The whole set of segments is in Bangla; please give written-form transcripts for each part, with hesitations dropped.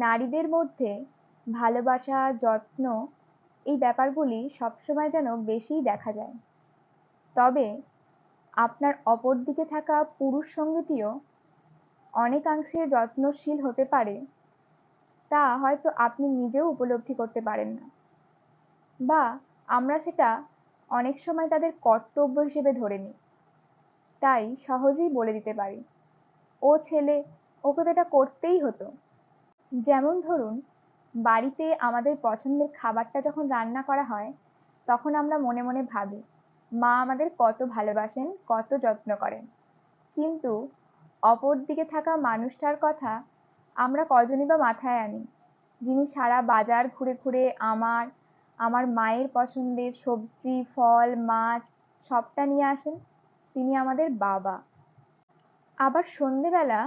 নারীদের মধ্যে ভালোবাসা, যত্ন এই ব্যাপারগুলি সবসময় যেন বেশিই দেখা যায়। তবে আপনার অপর দিকে থাকা পুরুষ সঙ্গীটিও অনেকাংশে যত্নশীল হতে পারে, তা হয়তো আপনি নিজেও উপলব্ধি করতে পারেন না, বা আমরা সেটা অনেক সময় তাদের কর্তব্য হিসেবে ধরে নিই। তাই সহজেই বলে দিতে পারি, ও ছেলে, ওকে তো এটা করতেই হতো। যেমন ধরুন, বাড়িতে আমাদের পছন্দের খাবারটা যখন রান্না করা হয়, তখন আমরা মনে মনে ভাবি মা আমাদের কত ভালোবাসেন, কত যত্ন করেন। কিন্তু অপর দিকে থাকা মানুষটার কথা আমরা কজনই বা মাথায় আনি, যিনি সারা বাজার ঘুরে ঘুরে আমার মায়ের পছন্দের সবজি, ফল, মাছ সবটা নিয়ে আসেন। তিনি আমাদের বাবা। আবার সন্ধেবেলা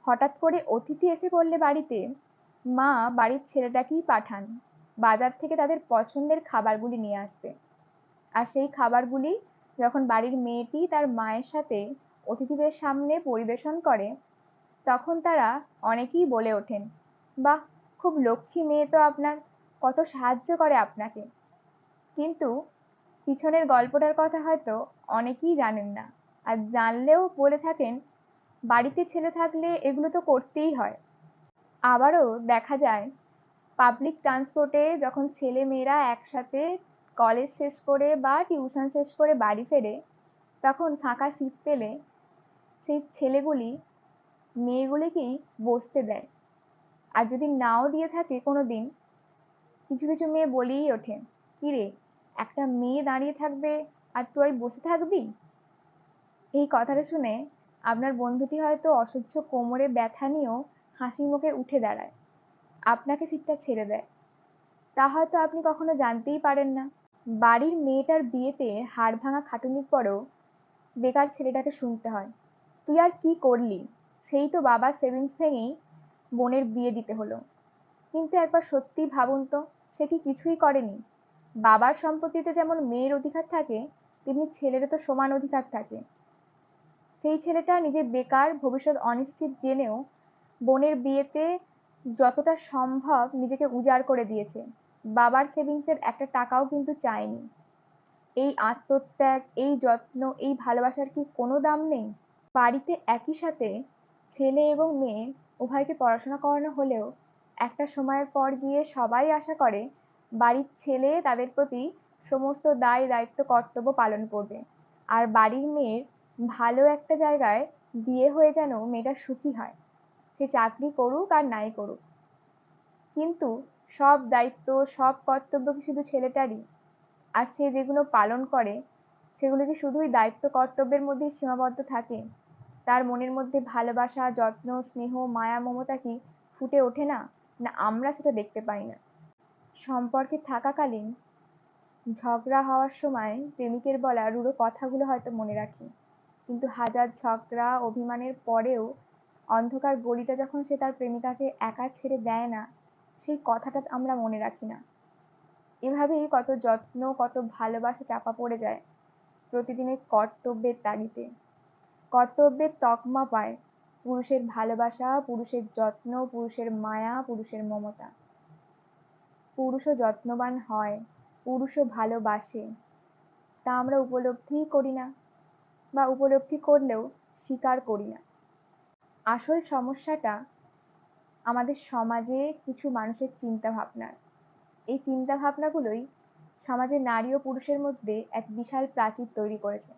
হঠাৎ করে অতিথি এসে পড়লে বাড়িতে, মা বাড়ির ছেলেটাকেই পাঠান বাজার থেকে তাদের পছন্দের খাবারগুলি নিয়ে আসতে। আর সেই খাবারগুলি যখন বাড়ির মেয়েটি তার মায়ের সাথে অতিথিদের সামনে পরিবেশন করে, তখন তারা অনেকেই বলে ওঠেন, বাহ, খুব লক্ষ্মী মেয়ে তো আপনার, কত সাহায্য করে আপনাকে। কিন্তু পিছনের গল্পটার কথা হয়তো অনেকেই জানেন না, আর জানলেও বলে থাকেন বাড়িতে ছেলে থাকলে এগুলো তো করতেই হয়। আবারও দেখা যায় পাবলিক ট্রান্সপোর্টে যখন ছেলে মেয়েরা একসাথে কলেজ শেষ করে বা টিউশন শেষ করে বাড়ি ফেরে, তখন ফাঁকা সিট পেলে সেই ছেলেগুলি মেয়েগুলিকেই বসতে দেয়। আর যদি নাও দিয়ে থাকে কোনো দিন, কিছু কিছু মেয়ে বলেই ওঠে, কিরে, একটা মেয়ে দাঁড়িয়ে থাকবে আর তুই বসে থাকবি? এই কথাটা শুনে আপনার বন্ধুটি হয়তো অসহ্য কোমরে ব্যথা নিয়েও হাসি মুখে উঠে দাঁড়ায়, আপনাকে সিটটা ছেড়ে দেয়। তা হয়তো আপনি কখনো জানতেই পারেন না। বাড়ির মেয়েটার বিয়েতে হাড় ভাঙা খাটুনির পরেও বেকার ছেলেটাকে শুনতে হয়, তুই আর কি করলি, সেই তো বাবার সেভিংস ভেঙেই বোনের বিয়ে দিতে হলো। কিন্তু একবার সত্যি ভাবুন তো, সে কি কিছুই করেনি? বাবার সম্পত্তিতে যেমন মেয়ের অধিকার থাকে, তেমনি ছেলেরও তো সমান অধিকার থাকে। সেই ছেলেটা নিজে বেকার, ভবিষ্যৎ অনিশ্চিত জেনেও বোনের বিয়েতে যতটা সম্ভব নিজেকে উজাড় করে দিয়েছে। বাবার সেভিংসের একটা টাকাও কিন্তু চায়নি। এই আত্মত্যাগ, এই যত্ন, এই ভালোবাসার কি কোনো দাম নেই? বাড়িতে একই সাথে ছেলে এবং মেয়ে উভয়কে পড়াশোনা করানো হলেও একটা সময়ের পর গিয়ে সবাই আশা করে বাড়ির ছেলে তাদের প্রতি সমস্ত দায় দায়িত্ব কর্তব্য পালন করবে, আর বাড়ির মেয়ের ভালো একটা জায়গায় বিয়ে হয়ে যেন মেয়েটা সুখী হয়, সে চাকরি করুক আর নাই করুক। কিন্তু সব দায়িত্ব, সব কর্তব্য কি শুধু ছেলেটারই? আর সে যেগুলো পালন করে সেগুলো কি শুধুই দায়িত্ব কর্তব্যের মধ্যেই সীমাবদ্ধ থাকে? তার মনের মধ্যে ভালোবাসা, যত্ন, স্নেহ, মায়া, মমতা কি ফুটে ওঠে না? না আমরা সেটা দেখতে পাই না? সম্পর্কে থাকাকালীন ঝগড়া হওয়ার সময় প্রেমিকের বলা রূঢ় কথাগুলো হয়তো মনে রাখি, কিন্তু হাজার ঝগড়া অভিমানের পরেও অন্ধকার গলিটা যখন সে তার প্রেমিকাকে একা ছেড়ে দেয় না, সেই কথাটা আমরা মনে রাখি না। এভাবেই কত যত্ন, কত ভালোবাসা চাপা পড়ে যায় প্রতিদিনের কর্তব্যের তাগিদে। কর্তব্যের তকমা পায় পুরুষের ভালোবাসা, পুরুষের যত্ন, পুরুষের মায়া, পুরুষের মমতা। পুরুষও যত্নবান হয়, পুরুষও ভালোবাসে, তা আমরা উপলব্ধিই করি না, বা উপলব্ধি করলেও স্বীকার করি না। আসল সমস্যাটা আমাদের সমাজে কিছু মানুষের চিন্তা ভাবনার। এই চিন্তা ভাবনাগুলোই সমাজে নারী ও পুরুষের মধ্যে এক বিশাল প্রাচীর তৈরি করেছে,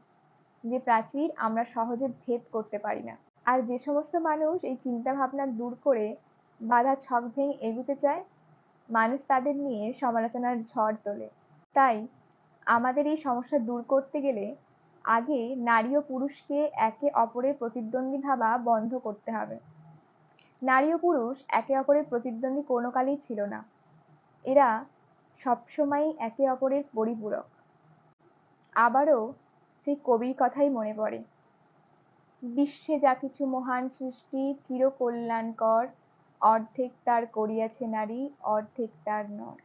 যে প্রাচীর আমরা সহজে ভেদ করতে পারি না। আর যে সমস্ত মানুষ এই চিন্তা ভাবনা দূর করে বাধা ছক ভেঙে এগুতে চায়, মানুষ তাদের নিয়ে সমালোচনার ঝড় তোলে। তাই আমাদের এই সমস্যা দূর করতে গেলে আগে নারী ও পুরুষকে একে অপরের প্রতিদ্বন্দ্বী ভাবা বন্ধ করতে হবে। নারী ও পুরুষ একে অপরের প্রতিদ্বন্দ্বী কোনো কালেই ছিল না, এরা সবসময়ই একে অপরের পরিপূরক। আবারও সেই কবির কথাই মনে পড়ে, বিশ্বে যা কিছু মহান সৃষ্টি চির কল্যাণকর, অর্ধেক তার করিয়াছে নারী, অর্ধেক তার নর।